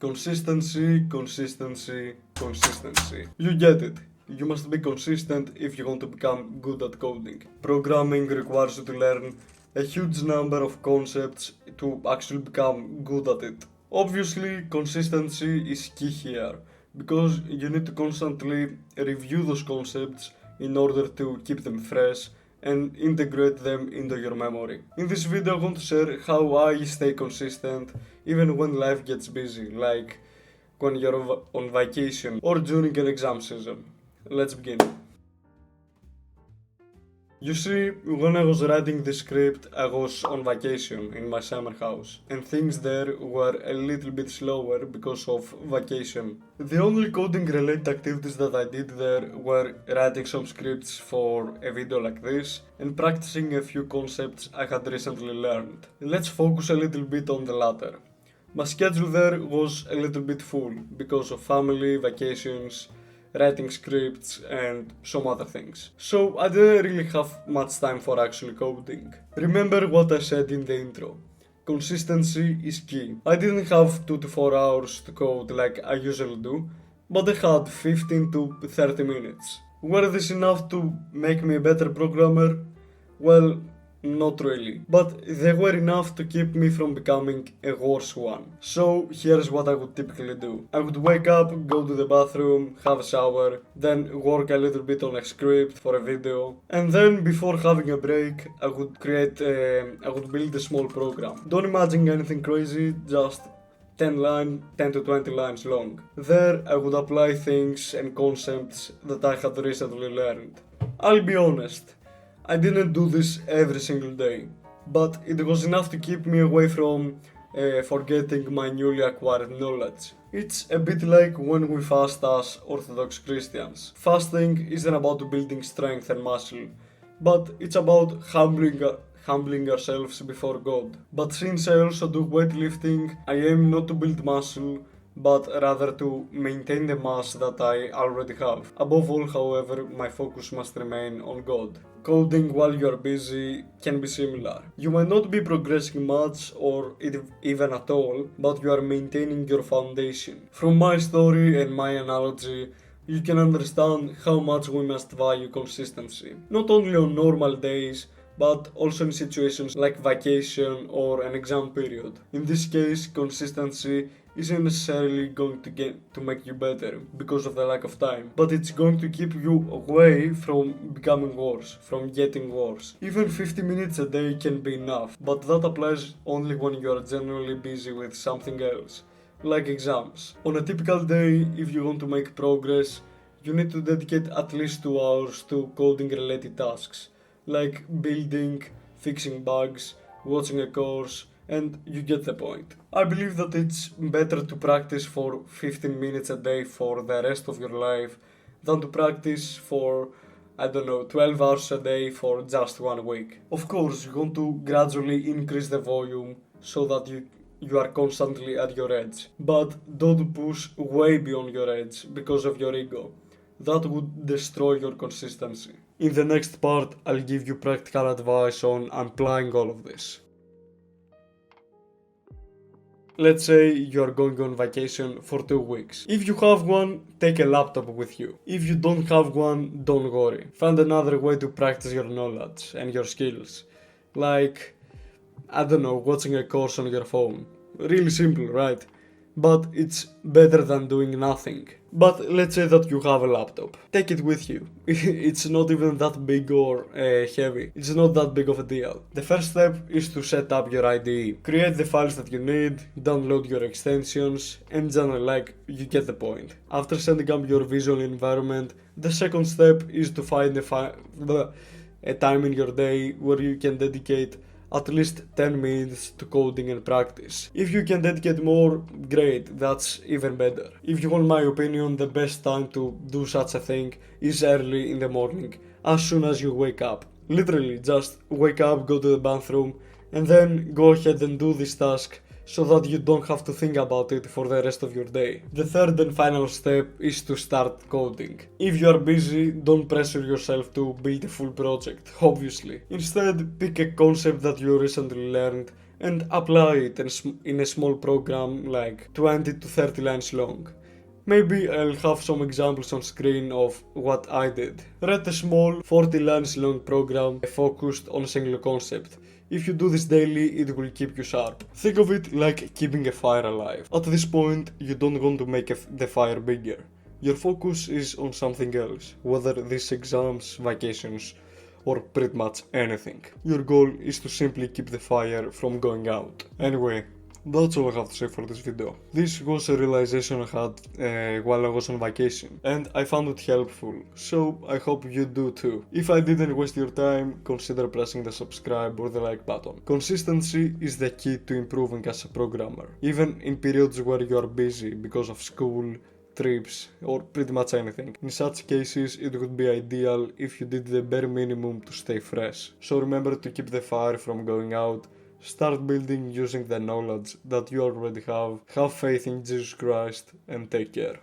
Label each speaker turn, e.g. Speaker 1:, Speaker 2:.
Speaker 1: Consistency, consistency, consistency. You get it. You must be consistent if you want to become good at coding. Programming requires you to learn a huge number of concepts to actually become good at it. Obviously, consistency is key here because you need to constantly review those concepts in order to keep them fresh and integrate them into your memory. In this video I want to share how I stay consistent even when life gets busy, like when you're on vacation or during an exam season. Let's begin. You see, when I was writing the script, I was on vacation in my summer house, and things there were a little bit slower because of vacation. The only coding related activities that I did there were writing some scripts for a video like this and practicing a few concepts I had recently learned. Let's focus a little bit on the latter. My schedule there was a little bit full because of family, vacations, writing scripts and some other things. So I didn't really have much time for actually coding. Remember what I said in the intro. Consistency is key. I didn't have 2 to 4 hours to code like I usually do, but I had 15 to 30 minutes. Were this enough to make me a better programmer? Well, not really, but they were enough to keep me from becoming a worse one. So here's what I would typically do. I would wake up, go to the bathroom, have a shower, then work a little bit on a script for a video, and then before having a break, I would build a small program. Don't imagine anything crazy, just 10 to 20 lines long. There I would apply things and concepts that I had recently learned. I'll be honest, I didn't do this every single day, but it was enough to keep me away from forgetting my newly acquired knowledge. It's a bit like when we fast as Orthodox Christians. Fasting isn't about building strength and muscle, but it's about humbling ourselves before God. But since I also do weightlifting, I aim not to build muscle, but rather to maintain the mass that I already have. Above all, however, my focus must remain on God. Coding while you are busy can be similar. You might not be progressing much or even at all, but you are maintaining your foundation. From my story and my analogy, you can understand how much we must value consistency. Not only on normal days, but also in situations like vacation or an exam period. In this case, consistency isn't necessarily going to make you better because of the lack of time, but it's going to keep you away from becoming worse, from getting worse. Even 50 minutes a day can be enough, but that applies only when you are generally busy with something else, like exams. On a typical day, if you want to make progress, you need to dedicate at least 2 hours to coding related tasks, like building, fixing bugs, watching a course, and you get the point. I believe that it's better to practice for 15 minutes a day for the rest of your life than to practice for, 12 hours a day for just 1 week. Of course, you want to gradually increase the volume so that you are constantly at your edge. But don't push way beyond your edge because of your ego. That would destroy your consistency. In the next part, I'll give you practical advice on applying all of this. Let's say you're going on vacation for 2 weeks. If you have one, take a laptop with you. If you don't have one, don't worry. Find another way to practice your knowledge and your skills. Like, watching a course on your phone. Really simple, right? But it's better than doing nothing. But let's say that you have a laptop. Take it with you. It's not even that big or heavy. It's not that big of a deal. The first step is to set up your IDE. Create the files that you need, download your extensions, and generally you get the point. After setting up your visual environment, the second step is to find a time in your day where you can dedicate at least 10 minutes to coding and practice. If you can dedicate more, great, that's even better. If you want my opinion, the best time to do such a thing is early in the morning, as soon as you wake up. Literally, just wake up, go to the bathroom, and then go ahead and do this task so that you don't have to think about it for the rest of your day. The third and final step is to start coding. If you are busy, don't pressure yourself to build a full project, obviously. Instead, pick a concept that you recently learned and apply it in a small program like 20 to 30 lines long. Maybe I'll have some examples on screen of what I did. Write a small 40 lines long program focused on a single concept. If you do this daily, it will keep you sharp. Think of it like keeping a fire alive. At this point, you don't want to make the fire bigger. Your focus is on something else, whether this exams, vacations, or pretty much anything. Your goal is to simply keep the fire from going out. Anyway, that's all I have to say for this video. This was a realization I had while I was on vacation, and I found it helpful, so I hope you do too. If I didn't waste your time, consider pressing the subscribe or the like button. Consistency is the key to improving as a programmer, even in periods where you are busy because of school, trips, or pretty much anything. In such cases, it would be ideal if you did the bare minimum to stay fresh. So remember to keep the fire from going out. Start building using the knowledge that you already have faith in Jesus Christ, and take care.